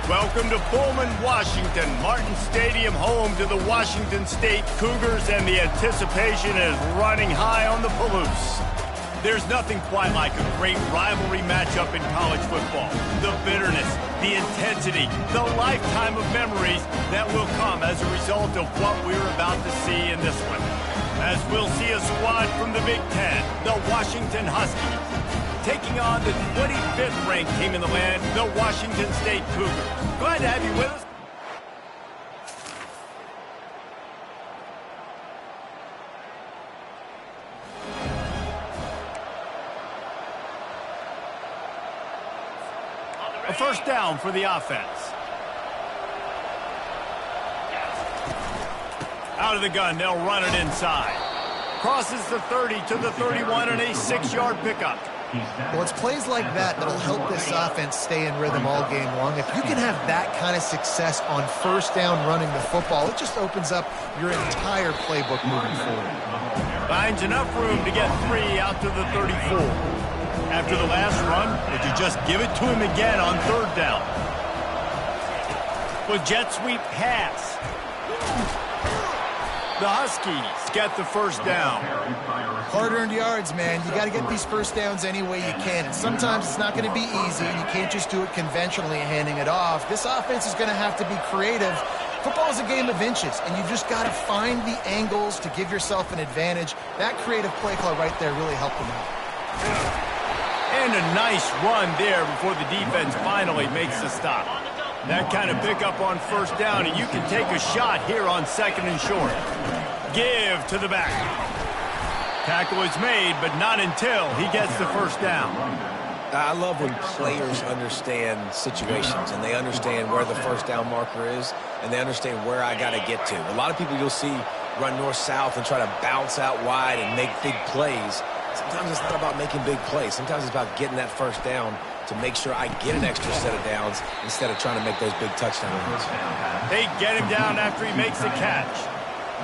Welcome to Pullman, Washington. Martin Stadium, home to the Washington State Cougars, and the anticipation is running high on the Palouse. There's nothing quite like a great rivalry matchup in college football. The bitterness, the intensity, the lifetime of memories that will come as a result of what we're about to see in this one. As we'll see a squad from the Big Ten, the Washington Huskies, taking on the 25th ranked team in the land, the Washington State Cougars. Glad to have you with us. A first down for the offense. Out of the gun, they'll run it inside. Crosses the 30 to the 31 and a 6-yard pickup. Well, it's plays like that that'll help this offense stay in rhythm all game long. If you can have that kind of success on first down running the football, it just opens up your entire playbook moving forward. Finds enough room to get 3 out to the 34. After the last run, would you just give it to him again on third down? With jet sweep pass. The Huskies get the first down. Hard-earned yards, man. You got to get these first downs any way you can. And sometimes it's not going to be easy, and you can't just do it conventionally and handing it off. This offense is going to have to be creative. Football is a game of inches, and you've just got to find the angles to give yourself an advantage. That creative play call right there really helped them out. And a nice run there before the defense finally makes the stop. That kind of pickup on first down, and you can take a shot here on second and short. Give to the back. Tackle is made, but not until he gets the first down. I love when players understand situations, and they understand where the first down marker is, and they understand where I got to get to. A lot of people you'll see run north-south and try to bounce out wide and make big plays. Sometimes it's not about making big plays. Sometimes it's about getting that first down to make sure I get an extra set of downs instead of trying to make those big touchdown runs. They get him down after he makes the catch.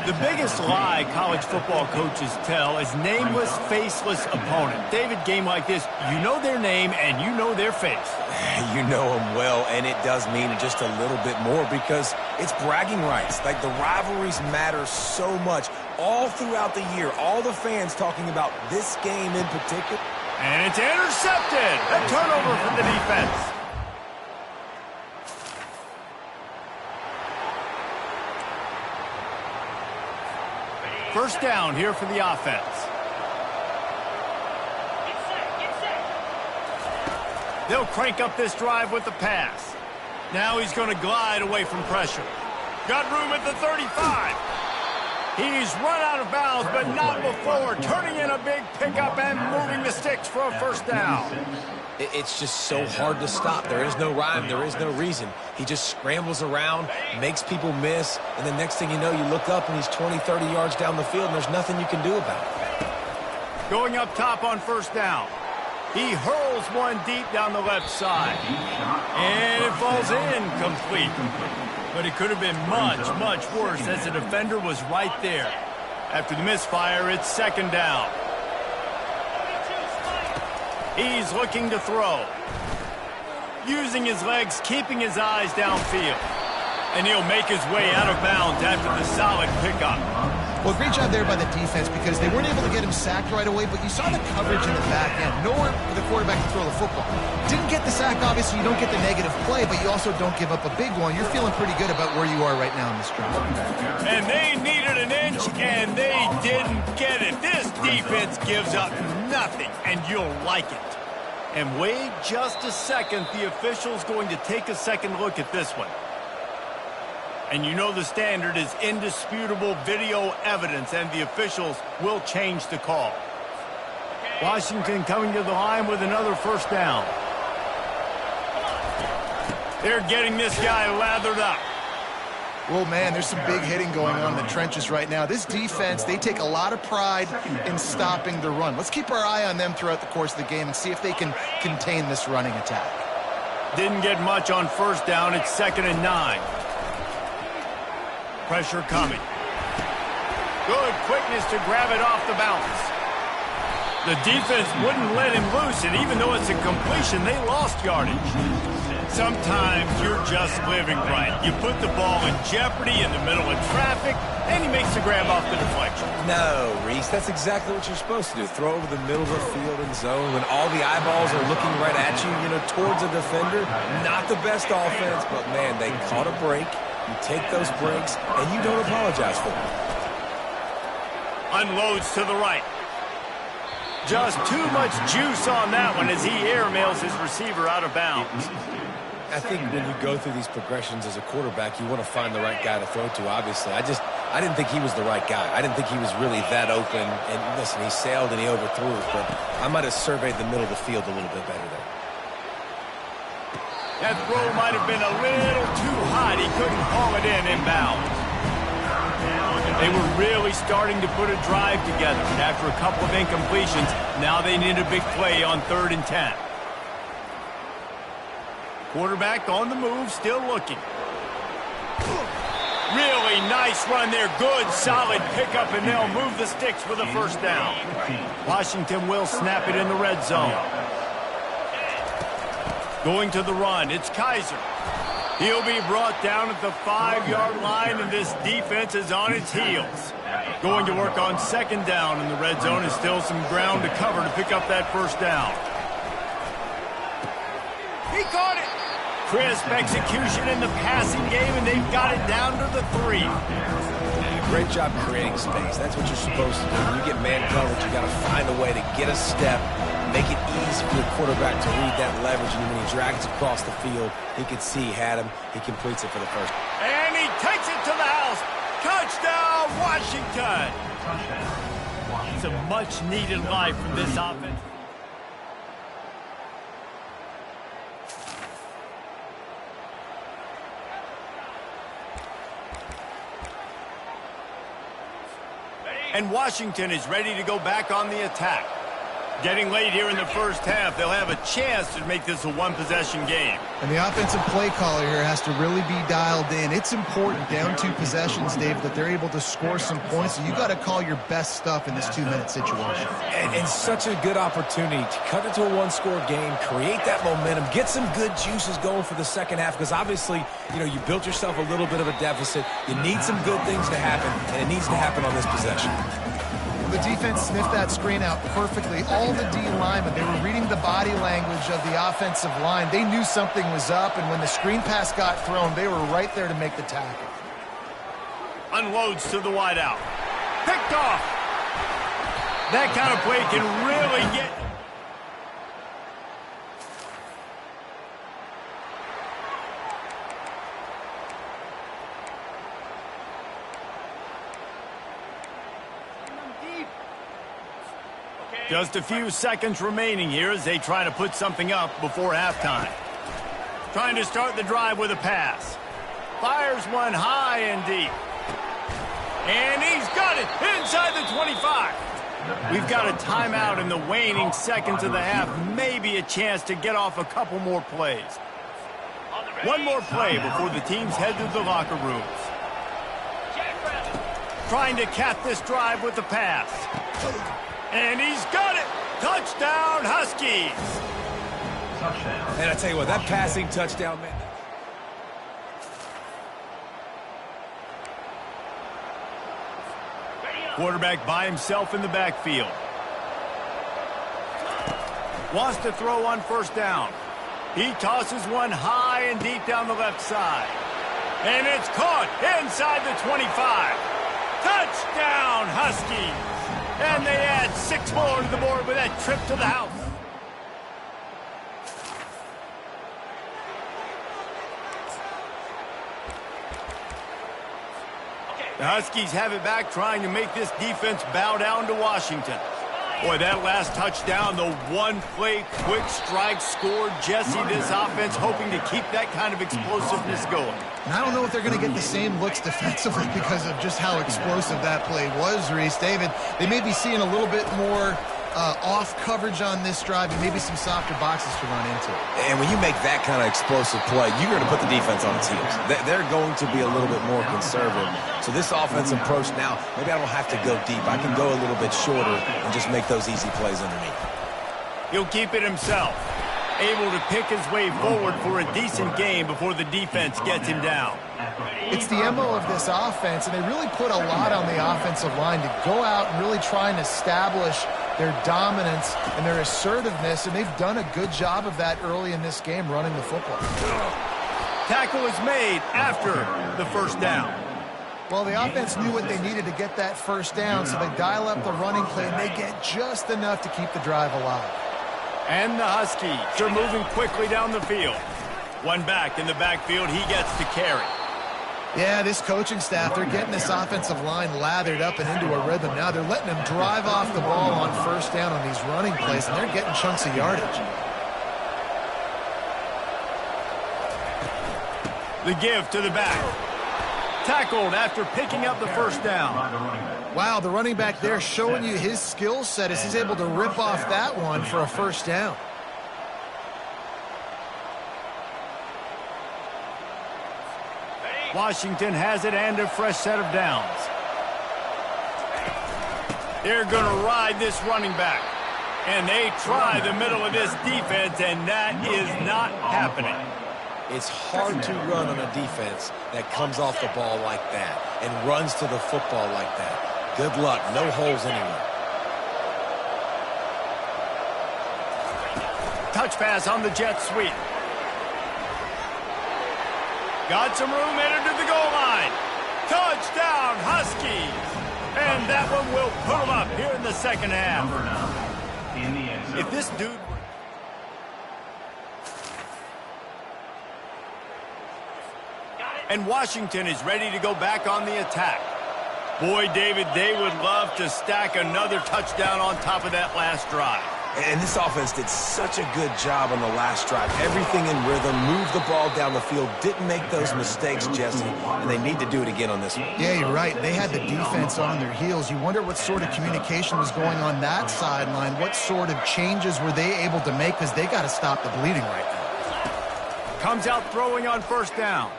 The biggest lie college football coaches tell is nameless, faceless opponent. David, game like this, you know their name and you know their face. You know them well, and it does mean just a little bit more because it's bragging rights. Like, the rivalries matter so much all throughout the year. All the fans talking about this game in particular. And it's intercepted. A turnover for the defense. First down here for the offense. They'll crank up this drive with the pass. Now he's going to glide away from pressure. Got room at the 35. He's run out of bounds, but not before turning in a big pickup and moving the sticks for a first down. It's just so hard to stop. There is no rhyme. There is no reason. He just scrambles around, makes people miss, and the next thing you know, you look up and he's 20, 30 yards down the field, and there's nothing you can do about it. Going up top on first down. He hurls one deep down the left side. And it falls incomplete. But it could have been much, much worse as the defender was right there. After the misfire, it's second down. He's looking to throw. Using his legs, keeping his eyes downfield. And he'll make his way out of bounds after the solid pickup. Well, great job there by the defense because they weren't able to get him sacked right away, but you saw the coverage in the back end. Nowhere for the quarterback to throw the football. Didn't get the sack, obviously. You don't get the negative play, but you also don't give up a big one. You're feeling pretty good about where you are right now in this drive. And they needed an inch, and they didn't get it. This defense gives up nothing, and you'll like it. And wait just a second. The official's going to take a second look at this one. And you know the standard is indisputable video evidence, and the officials will change the call. Washington coming to the line with another first down. They're getting this guy lathered up. Well, man, there's some big hitting going on in the trenches right now. This defense, they take a lot of pride in stopping the run. Let's keep our eye on them throughout the course of the game and see if they can contain this running attack. Didn't get much on first down. It's 2nd and 9. Pressure coming. Good quickness to grab it off the bounce. The defense wouldn't let him loose, and even though it's a completion, they lost yardage. Sometimes you're just living right. You put the ball in jeopardy in the middle of traffic, and he makes the grab off the deflection. No, Reese, that's exactly what you're supposed to do. Throw over the middle of the field and zone when all the eyeballs are looking right at you, towards a defender. Not the best offense, but, man, they caught a break. You take those breaks, and you don't apologize for them. Unloads to the right. Just too much juice on that one as he airmails his receiver out of bounds. I think when you go through these progressions as a quarterback, you want to find the right guy to throw to, obviously. I didn't think he was the right guy. I didn't think he was really that open. And listen, he sailed and he overthrew it, but I might have surveyed the middle of the field a little bit better there. That throw might have been a little too hot. He couldn't haul it in inbounds. They were really starting to put a drive together. And after a couple of incompletions, now they need a big play on 3rd and 10. Quarterback on the move, still looking. Really nice run there. Good, solid pickup, and they'll move the sticks for the first down. Washington will snap it in the red zone. Going to the run, it's Kaiser. He'll be brought down at the 5-yard line, and this defense is on its heels. Going to work on 2nd down in the red zone, is still some ground to cover to pick up that first down. He caught it. Crisp execution in the passing game, and they've got it down to the 3. Great job creating space. That's what you're supposed to do. When you get man coverage, you got to find a way to get a step, make it easy for the quarterback to read that leverage, and when he drags across the field, he can see he had him. He completes it for the first. And he takes it to the house. Touchdown, Washington. It's a much-needed life from this offense. And Washington is ready to go back on the attack. Getting late here in the first half, they'll have a chance to make this a one-possession game. And the offensive play caller here has to really be dialed in. It's important, down 2 possessions, Dave, that they're able to score some points. So you got to call your best stuff in this 2-minute situation. And such a good opportunity to cut into a 1-score game, create that momentum, get some good juices going for the second half, because obviously, you built yourself a little bit of a deficit. You need some good things to happen, and it needs to happen on this possession. The defense sniffed that screen out perfectly. All the D linemen, they were reading the body language of the offensive line. They knew something was up, and when the screen pass got thrown, they were right there to make the tackle. Unloads to the wideout. Picked off. That kind of play can really get... Just a few seconds remaining here as they try to put something up before halftime. Trying to start the drive with a pass. Fires one high and deep. And he's got it inside the 25. We've got a timeout in the waning seconds of the half. Maybe a chance to get off a couple more plays. One more play before the teams head to the locker rooms. Trying to cap this drive with the pass. And he's got it! Touchdown, Huskies! And I tell you what, that passing touchdown, man. Quarterback by himself in the backfield. Wants to throw on 1st down. He tosses one high and deep down the left side. And it's caught inside the 25. Touchdown, Huskies! And they add 6 more to the board with that trip to the house. The Huskies have it back, trying to make this defense bow down to Washington. Boy, that last touchdown, the one-play quick strike scored. Jesse, this offense hoping to keep that kind of explosiveness going. And I don't know if they're going to get the same looks defensively because of just how explosive that play was, Reese. David, they may be seeing a little bit more off coverage on this drive and maybe some softer boxes to run into. And when you make that kind of explosive play, you're going to put the defense on its heels. They're going to be a little bit more conservative. So this offensive approach now, maybe I don't have to go deep. I can go a little bit shorter and just make those easy plays underneath. He'll keep it himself, able to pick his way forward for a decent game before the defense gets him down. It's the MO of this offense, and they really put a lot on the offensive line to go out and really try and establish their dominance and their assertiveness, and they've done a good job of that early in this game running the football. Tackle is made after the first down. Well, the offense knew what they needed to get that first down, so they dial up the running play, and they get just enough to keep the drive alive. And the Huskies are moving quickly down the field. One back in the backfield, he gets to carry. Yeah, this coaching staff, they're getting this offensive line lathered up and into a rhythm now. They're letting them drive off the ball on first down on these running plays, and they're getting chunks of yardage. The give to the back. Tackled after picking up the first down. Wow, the running back there showing you his skill set as he's able to rip off that one for a first down. Washington has it and a fresh set of downs. They're going to ride this running back. And they try the middle of this defense, and that is not happening. It's hard to run on a defense that comes off the ball like that and runs to the football like that. Good luck. No holes anywhere. Touch pass on the jet sweep. Got some room, entered to the goal line. Touchdown, Huskies. And that one will put them up here in the second half. If this dude... And Washington is ready to go back on the attack. Boy, David, they would love to stack another touchdown on top of that last drive. And this offense did such a good job on the last drive. Everything in rhythm, moved the ball down the field, didn't make those mistakes, Jesse, and they need to do it again on this one. Yeah, you're right. They had the defense on their heels. You wonder what sort of communication was going on that sideline. What sort of changes were they able to make, because they got to stop the bleeding right now. Comes out throwing on first down.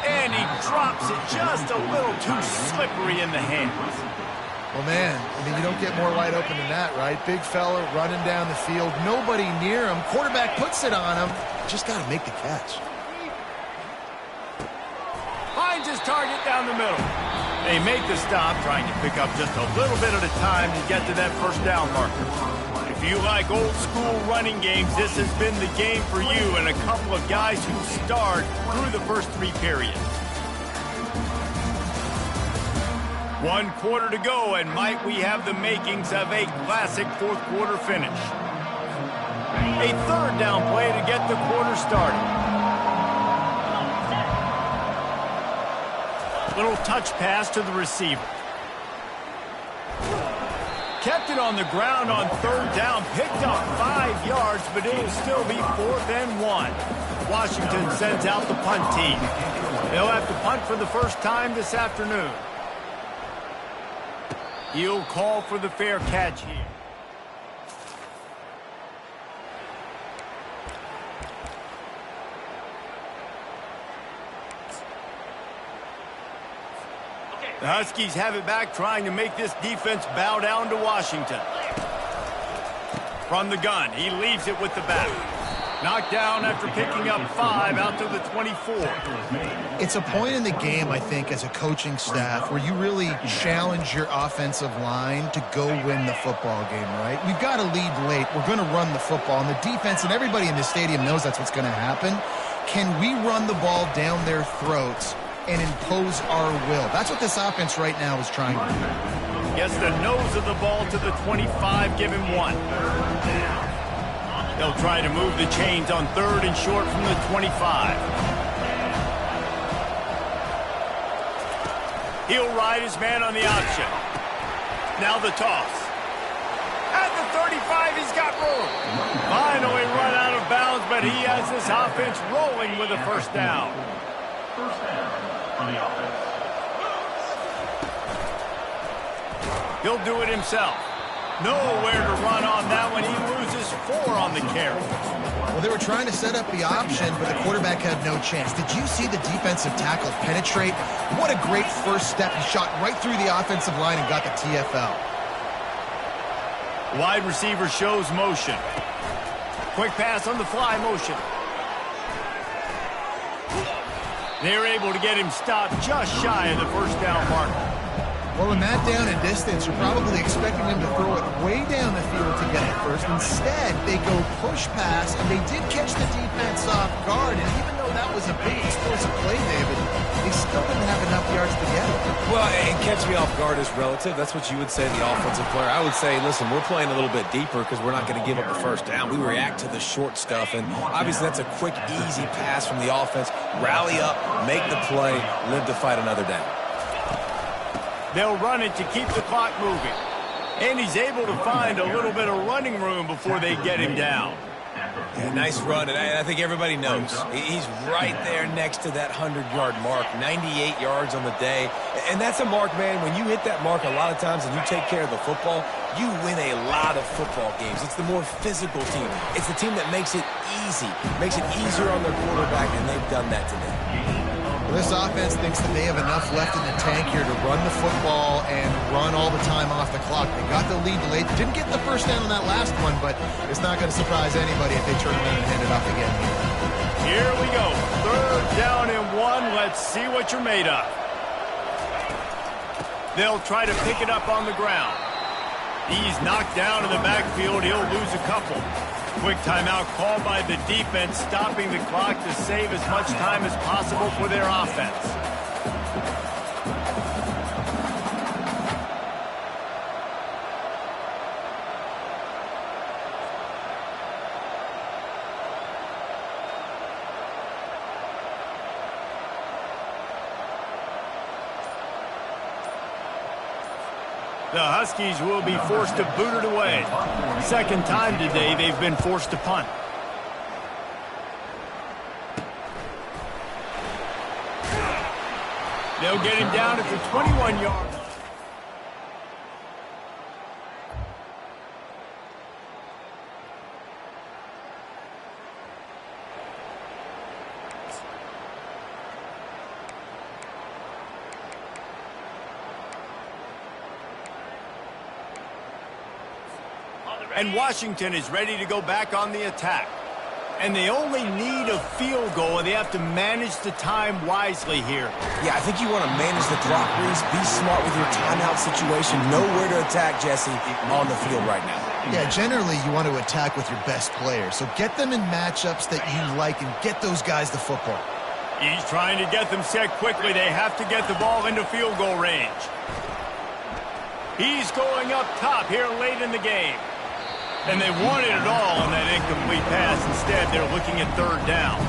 And he drops it just a little too slippery in the hands. Well, man, I mean, you don't get more wide open than that, right? Big fella running down the field, nobody near him. Quarterback puts it on him. Just got to make the catch. Finds his target down the middle. They make the stop, trying to pick up just a little bit at a time to get to that first down marker. If you like old school running games, this has been the game for you and a couple of guys who starred through the first three periods. 1 quarter to go, and might we have the makings of a classic fourth quarter finish. A third down play to get the quarter started. Little touch pass to the receiver. Kept it on the ground on third down, picked up 5 yards, but it'll still be 4th and 1. Washington sends out the punt team. They'll have to punt for the first time this afternoon. He'll call for the fair catch here. The Huskies have it back, trying to make this defense bow down to Washington. From the gun, he leaves it with the back. Knocked down after picking up 5 out to the 24. It's a point in the game, I think, as a coaching staff where you really challenge your offensive line to go win the football game, right? We've got to lead late. We're going to run the football, and the defense and everybody in the stadium knows that's what's going to happen. Can we run the ball down their throats and impose our will? That's what this offense right now is trying to do. Gets the nose of the ball to the 25, give him 1. They'll try to move the chains on 3rd and short from the 25. He'll ride his man on the option. Now the toss. At the 35, he's got room. Finally run out of bounds, but he has this offense rolling with a first down. First down on the offense. He'll do it himself. Nowhere to run on that one. He loses 4 on the carry. Well, they were trying to set up the option, but the quarterback had no chance. Did you see the defensive tackle penetrate? What a great first step. He shot right through the offensive line and got the TFL. Wide receiver shows motion. Quick pass on the fly motion. They're able to get him stopped just shy of the first down marker. Well, in that down and distance, you're probably expecting him to throw it way down the field to get it first. Instead, they go push pass, and they did catch the defense off guard. And even though that was a big explosive play, David, they still didn't have enough yards to get it. Well, and catch me off guard is relative. That's what you would say to the offensive player. I would say, listen, we're playing a little bit deeper because we're not going to give up the first down. We react to the short stuff, and obviously that's a quick, easy pass from the offense. Rally up, make the play, live to fight another down. They'll run it to keep the clock moving. And he's able to find a little bit of running room before they get him down. Yeah, nice run, and I think everybody knows. He's right there next to that 100-yard mark, 98 yards on the day. And that's a mark, man. When you hit that mark a lot of times and you take care of the football, you win a lot of football games. It's the more physical team. It's the team that makes it easy, makes it easier on their quarterback, and they've done that today. Well, this offense thinks that they have enough left in the tank here to run the football and run all the time off the clock. They got the lead late. Didn't get the first down on that last one, but it's not going to surprise anybody if they turn around and hand it off again here. Here we go. 3rd down and 1. Let's see what you're made of. They'll try to pick it up on the ground. He's knocked down in the backfield. He'll lose a couple. Quick timeout called by the defense, stopping the clock to save as much time as possible for their offense. The Huskies will be forced to boot it away. Second time today they've been forced to punt. They'll get him down at the 21-yard line. And Washington is ready to go back on the attack. And they only need a field goal, and they have to manage the time wisely here. Yeah, I think you want to manage the clock, Reese. Be smart with your timeout situation. Know where to attack, Jesse, on the field right now. Yeah, generally you want to attack with your best players. So get them in matchups that you like and get those guys the football. He's trying to get them set quickly. They have to get the ball into field goal range. He's going up top here late in the game. And they wanted it all on that incomplete pass. Instead, they're looking at 3rd down.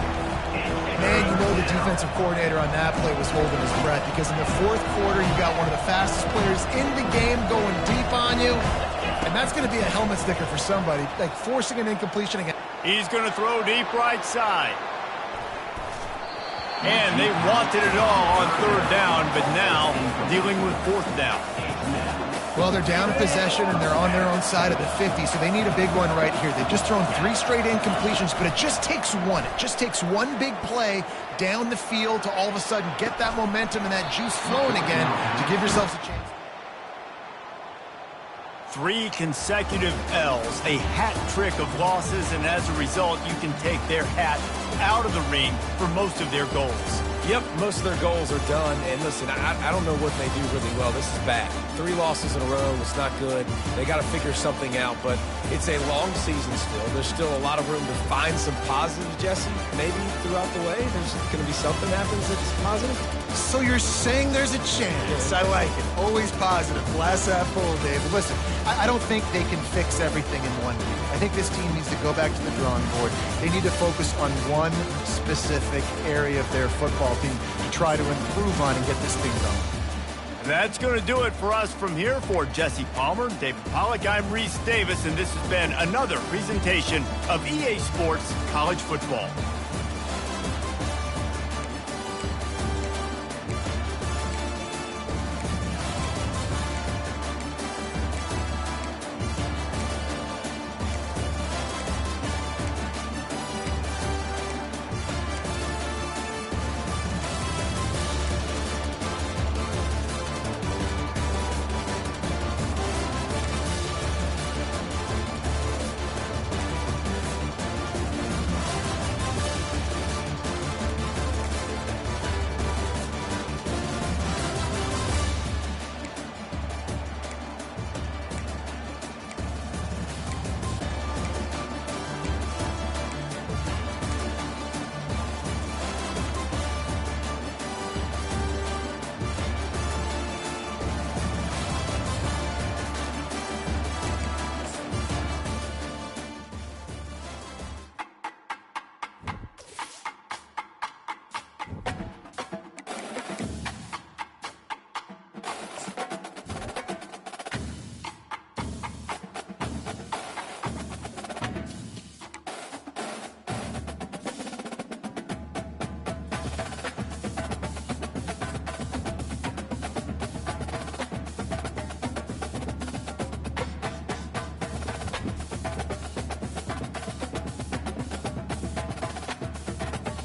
Man, you know the defensive coordinator on that play was holding his breath because in the 4th quarter, you got one of the fastest players in the game going deep on you. And that's going to be a helmet sticker for somebody, like forcing an incompletion again. He's going to throw deep right side. And they wanted it all on 3rd down, but now dealing with 4th down. Well, they're down in possession, and they're on their own side of the 50, so they need a big one right here. They've just thrown 3 straight incompletions, but it just takes one. It just takes one big play down the field to all of a sudden get that momentum and that juice flowing again to give yourselves a chance. 3 consecutive L's, a hat trick of losses, and as a result, you can take their hat out of the ring for most of their goals. Yep, most of their goals are done. And listen, I don't know what they do really well. This is bad. 3 losses in a row. It's not good. They got to figure something out, but it's a long season still. There's still a lot of room to find some positives, Jesse. Maybe throughout the way, there's going to be something happens that's positive. So you're saying there's a chance. I like it. Always positive. Glass half full, David. Listen, I don't think they can fix everything in one week. I think this team needs to go back to the drawing board. They need to focus on one specific area of their football team to try to improve on and get this thing going. That's going to do it for us from here. For Jesse Palmer, David Pollack, I'm Reese Davis, and this has been another presentation of EA Sports College Football.